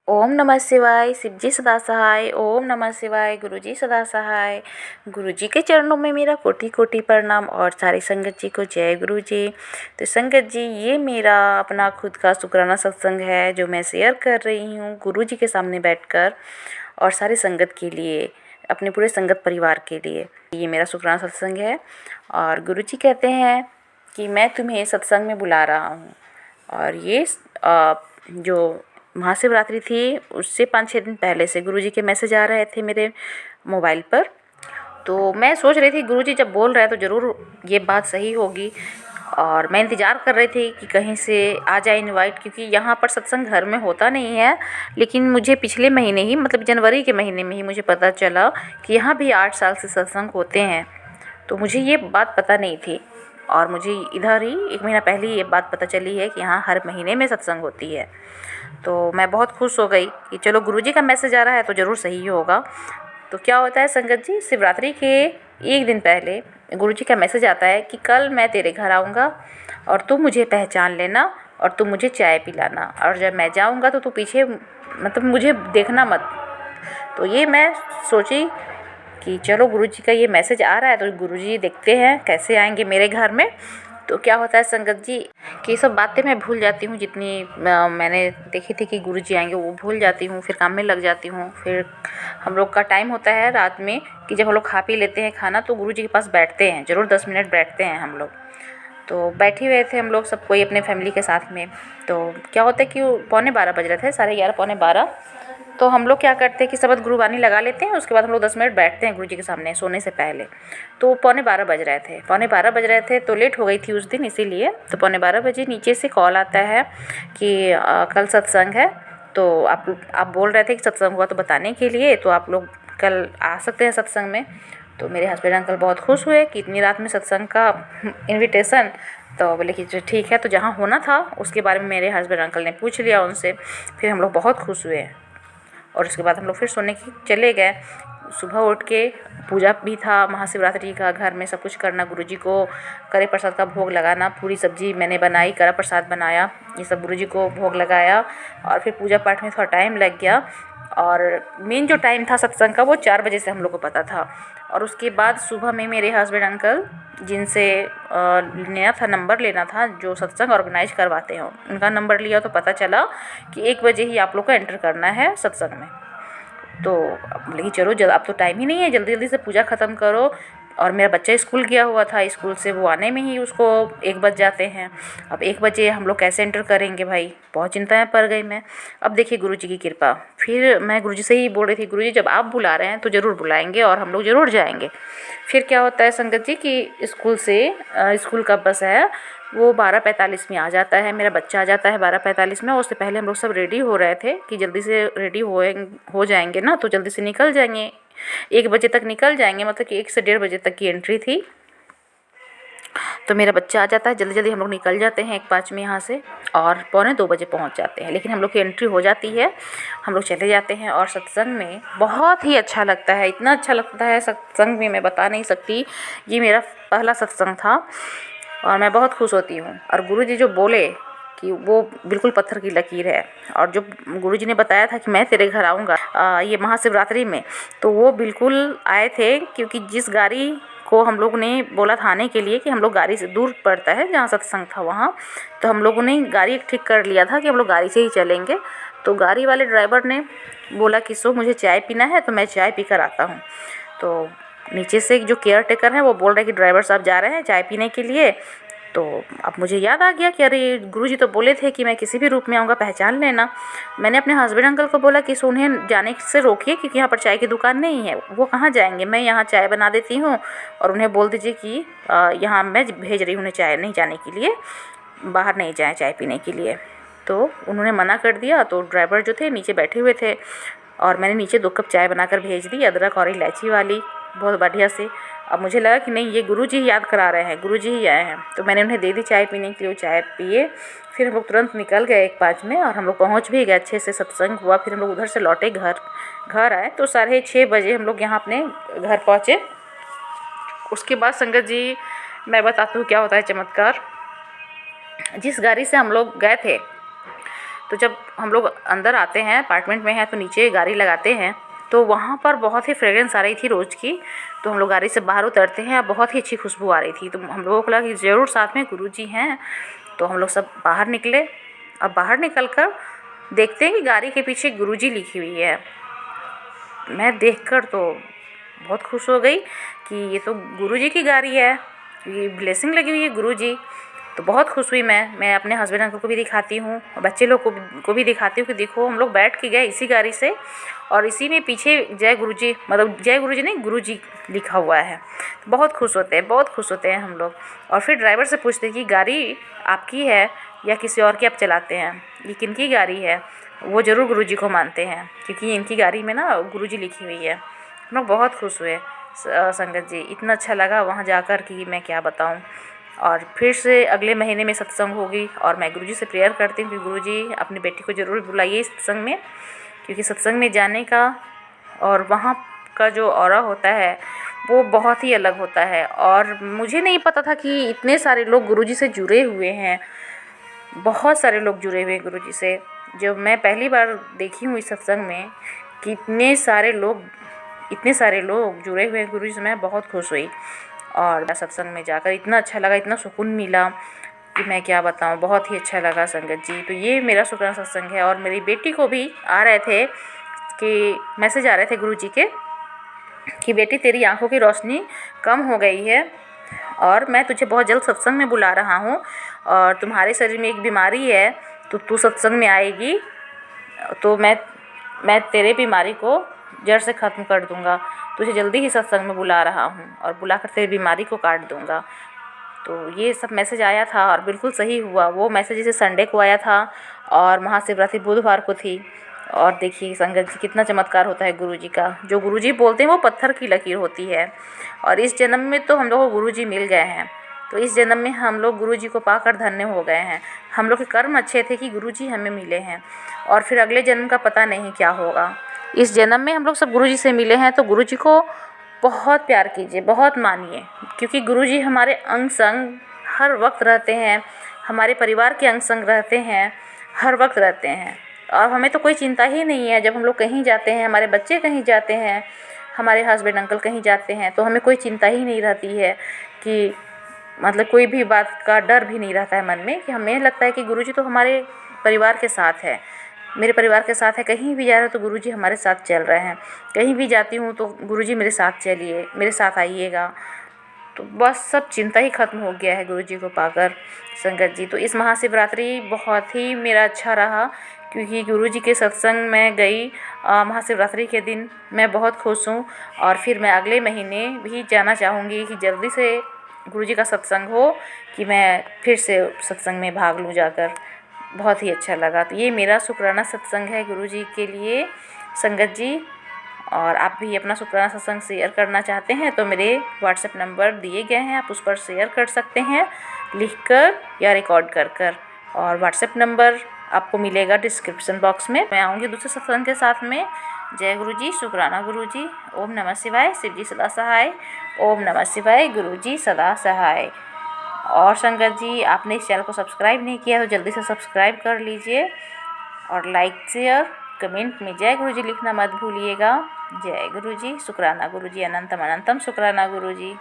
ओम नमः शिवाय। शिवजी सदा सहाय। ओम नमः शिवाय। गुरुजी सदा सहाय। गुरुजी के चरणों में मेरा कोटि कोटि प्रणाम और सारी संगत जी को जय गुरु जी। तो संगत जी, ये मेरा अपना खुद का शुक्राना सत्संग है जो मैं शेयर कर रही हूँ गुरुजी के सामने बैठकर और सारी संगत के लिए, अपने पूरे संगत परिवार के लिए। ये मेरा शुक्राना सत्संग है और गुरुजी कहते हैं कि मैं तुम्हें सत्संग में बुला रहा हूँ। और ये जो महाशिवरात्रि थी उससे 5-6 दिन पहले से गुरुजी के मैसेज आ रहे थे मेरे मोबाइल पर। तो मैं सोच रही थी गुरुजी जब बोल रहे हैं तो ज़रूर ये बात सही होगी। और मैं इंतज़ार कर रही थी कि कहीं से आ जाए इनवाइट, क्योंकि यहाँ पर सत्संग घर में होता नहीं है। लेकिन मुझे पिछले महीने ही, मतलब जनवरी के महीने में ही मुझे पता चला कि यहाँ भी 8 साल से सत्संग होते हैं। तो मुझे ये बात पता नहीं थी और मुझे इधर ही 1 महीना पहले ये बात पता चली है कि यहाँ हर महीने में सत्संग होती है। तो मैं बहुत खुश हो गई कि चलो गुरुजी का मैसेज आ रहा है तो ज़रूर सही होगा। तो क्या होता है संगत जी, शिवरात्रि के 1 दिन पहले गुरुजी का मैसेज आता है कि कल मैं तेरे घर आऊँगा और तू मुझे पहचान लेना और तू मुझे चाय पिलाना, और जब मैं जाऊँगा तो तू पीछे, मतलब मुझे देखना मत। तो ये मैं सोची कि चलो गुरुजी का ये मैसेज आ रहा है तो गुरुजी देखते हैं कैसे आएंगे मेरे घर में। तो क्या होता है संगत जी कि ये सब बातें मैं भूल जाती हूँ, जितनी मैंने देखी थी कि गुरुजी आएंगे वो भूल जाती हूँ, फिर काम में लग जाती हूँ। फिर हम लोग का टाइम होता है रात में कि जब हम लोग खा पी लेते हैं खाना तो गुरुजी के पास बैठते हैं, ज़रूर 10 मिनट बैठते हैं हम लोग। तो बैठे हुए थे हम लोग सब कोई अपने फैमिली के साथ में। तो क्या होता है कि 11:45 बज रहे थे, 11:30 11:45। तो हम लोग क्या करते हैं कि शबद गुरुबानी लगा लेते हैं, उसके बाद हम लोग 10 मिनट बैठते हैं गुरुजी के सामने सोने से पहले। तो 11:45 बज रहे थे, 11:45 बज रहे थे तो लेट हो गई थी उस दिन, इसीलिए। तो 11:45 बजे नीचे से कॉल आता है कि कल सत्संग है। तो आप बोल रहे थे कि सत्संग हुआ तो बताने के लिए, तो आप लोग कल आ सकते हैं सत्संग में। तो मेरे हस्बैंड अंकल बहुत खुश हुए कि इतनी रात में सत्संग का इनविटेशन। तो बोले कि ठीक है। तो जहाँ होना था उसके बारे में मेरे हस्बैंड अंकल ने पूछ लिया उनसे। फिर हम लोग बहुत खुश हुए और उसके बाद हम लोग फिर सोने की चले गए। सुबह उठ के पूजा भी था महाशिवरात्रि का, घर में सब कुछ करना, गुरुजी को कड़े प्रसाद का भोग लगाना, पूरी सब्जी मैंने बनाई, कड़ा प्रसाद बनाया, ये सब गुरुजी को भोग लगाया। और फिर पूजा पाठ में थोड़ा टाइम लग गया। और मेन जो टाइम था सत्संग का वो 4 बजे से हम लोग को पता था। और उसके बाद सुबह में मेरे हस्बैंड अंकल जिनसे लेना था, नंबर लेना था, जो सत्संग ऑर्गेनाइज करवाते हैं, उनका नंबर लिया तो पता चला कि 1 बजे ही आप लोग को एंटर करना है सत्संग में। तो बोले कि चलो अब तो टाइम ही नहीं है, जल्दी जल्दी से पूजा ख़त्म करो। और मेरा बच्चा स्कूल गया हुआ था, स्कूल से वो आने में ही उसको 1 बज जाते हैं। अब 1 बजे हम लोग कैसे एंटर करेंगे भाई, बहुत चिंता में पड़ गई मैं। अब देखिए गुरुजी की कृपा, फिर मैं गुरुजी से ही बोल रही थी गुरुजी जब आप बुला रहे हैं तो ज़रूर बुलाएंगे और हम लोग ज़रूर जाएंगे। फिर क्या होता है संगत जी कि स्कूल से स्कूल का बस है वो 12:45 में आ जाता है, मेरा बच्चा आ जाता है 12:45 में। उससे पहले हम लोग सब रेडी हो रहे थे कि जल्दी से रेडी हो जाएंगे ना तो जल्दी से निकल जाएंगे, 1 बजे तक निकल जाएंगे, मतलब कि 1 से 1:30 बजे तक की एंट्री थी। तो मेरा बच्चा आ जाता है, जल्दी जल्दी हम लोग निकल जाते हैं 1:05 में यहाँ से और 1:45 बजे पहुँच जाते हैं। लेकिन हम लोग की एंट्री हो जाती है, हम लोग चले जाते हैं। और सत्संग में बहुत ही अच्छा लगता है, इतना अच्छा लगता है सत्संग में मैं बता नहीं सकती। ये मेरा पहला सत्संग था और मैं बहुत खुश होती हूँ। और गुरुजी जो बोले कि वो बिल्कुल पत्थर की लकीर है। और जो गुरुजी ने बताया था कि मैं तेरे घर आऊँगा ये महाशिवरात्रि में, तो वो बिल्कुल आए थे। क्योंकि जिस गाड़ी को हम लोग ने बोला था आने के लिए कि हम लोग गाड़ी से दूर पड़ता है जहाँ सत्संग था वहाँ, तो हम लोगों ने गाड़ी ठीक कर लिया था कि हम लोग गाड़ी से ही चलेंगे। तो गाड़ी वाले ड्राइवर ने बोला कि सो मुझे चाय पीना है तो मैं चाय पी कर आता हूँ। तो नीचे से जो केयर टेकर हैं वो बोल रहे हैं कि ड्राइवर साहब जा रहे हैं चाय पीने के लिए। तो अब मुझे याद आ गया कि अरे गुरुजी तो बोले थे कि मैं किसी भी रूप में आऊँगा पहचान लेना। मैंने अपने हस्बैंड अंकल को बोला कि उन्हें जाने से रोकिए क्योंकि यहाँ पर चाय की दुकान नहीं है, वो कहाँ जाएंगे, मैं यहाँ चाय बना देती हूँ और उन्हें बोल दीजिए कि यहाँ मैं भेज रही हूँ उन्हें चाय नहीं जाने के लिए, बाहर नहीं जाएँ चाय पीने के लिए। तो उन्होंने मना कर दिया। तो ड्राइवर जो थे नीचे बैठे हुए थे और मैंने नीचे 2 कप चाय बनाकर भेज दी, अदरक और इलायची वाली, बहुत बढ़िया से। अब मुझे लगा कि नहीं ये गुरुजी ही याद करा रहे हैं, गुरुजी ही आए हैं। तो मैंने उन्हें दे दी चाय पीने के लिए, वो चाय पिए। फिर हम लोग तुरंत निकल गए 1:05 में और हम लोग पहुंच भी गए, अच्छे से सत्संग हुआ। फिर हम लोग उधर से लौटे, घर आए तो 6:30 बजे हम लोग यहाँ अपने घर पहुँचे। उसके बाद संगत जी मैं बताती हूँ क्या होता है चमत्कार। जिस गाड़ी से हम लोग गए थे तो जब हम लोग अंदर आते हैं, अपार्टमेंट में हैं, तो नीचे गाड़ी लगाते हैं, तो वहाँ पर बहुत ही फ्रेग्रेंस आ रही थी रोज़ की। तो हम लोग गाड़ी से बाहर उतरते हैं, बहुत ही अच्छी खुशबू आ रही थी। तो हम लोगों को लगा कि ज़रूर साथ में गुरुजी हैं। तो हम लोग सब बाहर निकले। अब बाहर निकल कर देखते हैं कि गाड़ी के पीछे गुरुजी लिखी हुई है। मैं देखकर तो बहुत खुश हो गई कि ये तो गुरुजी की गाड़ी है, ये ब्लेसिंग लगी हुई है गुरुजी। तो बहुत खुश हुई मैं अपने हस्बैंड अंकल को भी दिखाती हूँ, बच्चे लोग को भी दिखाती हूँ कि देखो हम लोग बैठ के गए इसी गाड़ी से, और इसी में पीछे जय गुरुजी, मतलब जय गुरुजी नहीं, गुरुजी लिखा हुआ है। तो बहुत खुश होते हैं, बहुत खुश होते हैं हम लोग। और फिर ड्राइवर से पूछते हैं कि गाड़ी आपकी है या किसी और की आप चलाते हैं, ये किनकी गाड़ी है। वो ज़रूर गुरुजी को मानते हैं, क्योंकि इनकी गाड़ी में ना गुरुजी लिखी हुई है। हम लोग बहुत खुश हुए संगत जी, इतना अच्छा लगा वहाँ जाकर कि मैं क्या बताऊँ। और फिर से अगले महीने में सत्संग होगी, और मैं गुरुजी से प्रेयर करती हूँ कि गुरुजी अपनी बेटी को ज़रूर बुलाइए इस सत्संग में, क्योंकि सत्संग में जाने का और वहाँ का जो ऑरा होता है वो बहुत ही अलग होता है। और मुझे नहीं पता था कि इतने सारे लोग गुरुजी से जुड़े हुए हैं, बहुत सारे लोग जुड़े हुए हैं गुरुजी से। जब मैं पहली बार देखी हूँ इस सत्संग में कि इतने सारे लोग जुड़े हुए हैं गुरुजी से, मैं बहुत खुश हुई। और सत्संग में जाकर इतना अच्छा लगा, इतना सुकून मिला कि मैं क्या बताऊँ, बहुत ही अच्छा लगा संगत जी। तो ये मेरा शुक्राना सत्संग है। और मेरी बेटी को भी आ रहे थे कि मैसेज आ रहे थे गुरुजी के कि बेटी तेरी आंखों की रोशनी कम हो गई है, और मैं तुझे बहुत जल्द सत्संग में बुला रहा हूँ, और तुम्हारे शरीर में एक बीमारी है, तो तू सत्संग में आएगी तो मैं तेरे बीमारी को जड़ से ख़त्म कर दूँगा। तुझे जल्दी ही सत्संग में बुला रहा हूँ, और बुलाकर तेरी बीमारी को काट दूँगा। तो ये सब मैसेज आया था, और बिल्कुल सही हुआ। वो मैसेज जैसे संडे को आया था, और महाशिवरात्रि बुधवार को थी। और देखिए संगत जी, कितना चमत्कार होता है गुरुजी का। जो गुरुजी बोलते हैं वो पत्थर की लकीर होती है। और इस जन्म में तो हम लोग को गुरुजी मिल गए हैं, तो इस जन्म में हम लोग गुरुजी को पाकर धन्य हो गए हैं। हम लोग के कर्म अच्छे थे कि गुरुजी हमें मिले हैं, और फिर अगले जन्म का पता नहीं क्या होगा। इस जन्म में हम लोग सब गुरुजी से मिले हैं, तो गुरुजी को बहुत प्यार कीजिए, बहुत मानिए, क्योंकि गुरुजी हमारे अंग संग हर वक्त रहते हैं, हमारे परिवार के अंग संग रहते हैं, हर वक्त रहते हैं। और हमें तो कोई चिंता ही नहीं है। जब हम लोग कहीं जाते हैं, हमारे बच्चे कहीं जाते हैं, हमारे हस्बैंड अंकल कहीं जाते हैं, तो हमें कोई चिंता ही नहीं रहती है कि मतलब कोई भी बात का डर भी नहीं रहता है मन में, कि हमें लगता है कि गुरुजी तो हमारे परिवार के साथ है, मेरे परिवार के साथ है। कहीं भी जा रहे हो तो गुरुजी हमारे साथ चल रहे हैं, कहीं भी जाती हूँ तो गुरुजी मेरे साथ चलिए, मेरे साथ आइएगा। तो बस सब चिंता ही ख़त्म हो गया है गुरुजी को पाकर संगत जी। तो इस महाशिवरात्रि बहुत ही मेरा अच्छा रहा, क्योंकि गुरुजी के सत्संग में गई महाशिवरात्रि के दिन। मैं बहुत खुश हूँ, और फिर मैं अगले महीने भी जाना चाहूँगी कि जल्दी से गुरुजी का सत्संग हो, कि मैं फिर से सत्संग में भाग लूँ जाकर। बहुत ही अच्छा लगा। तो ये मेरा शुक्राना सत्संग है गुरुजी के लिए संगत जी। और आप भी अपना शुक्राना सत्संग शेयर करना चाहते हैं तो मेरे व्हाट्सएप नंबर दिए गए हैं, आप उस पर शेयर कर सकते हैं, लिखकर या रिकॉर्ड कर। और व्हाट्सएप नंबर आपको मिलेगा डिस्क्रिप्शन बॉक्स में। मैं आऊँगी दूसरे सत्संग के साथ में। जय गुरुजी, शुक्राना गुरुजी, ओम नमः शिवाय, शिवजी सदा सहाय, ओम नमः शिवाय, गुरुजी सदा सहाय। और संगत जी, आपने इस चैनल को सब्सक्राइब नहीं किया तो जल्दी से सब्सक्राइब कर लीजिए, और लाइक शेयर कमेंट में जय गुरुजी लिखना मत भूलिएगा। जय गुरुजी, शुक्राना गुरुजी, अनंतम अनंतम शुक्राना गुरुजी।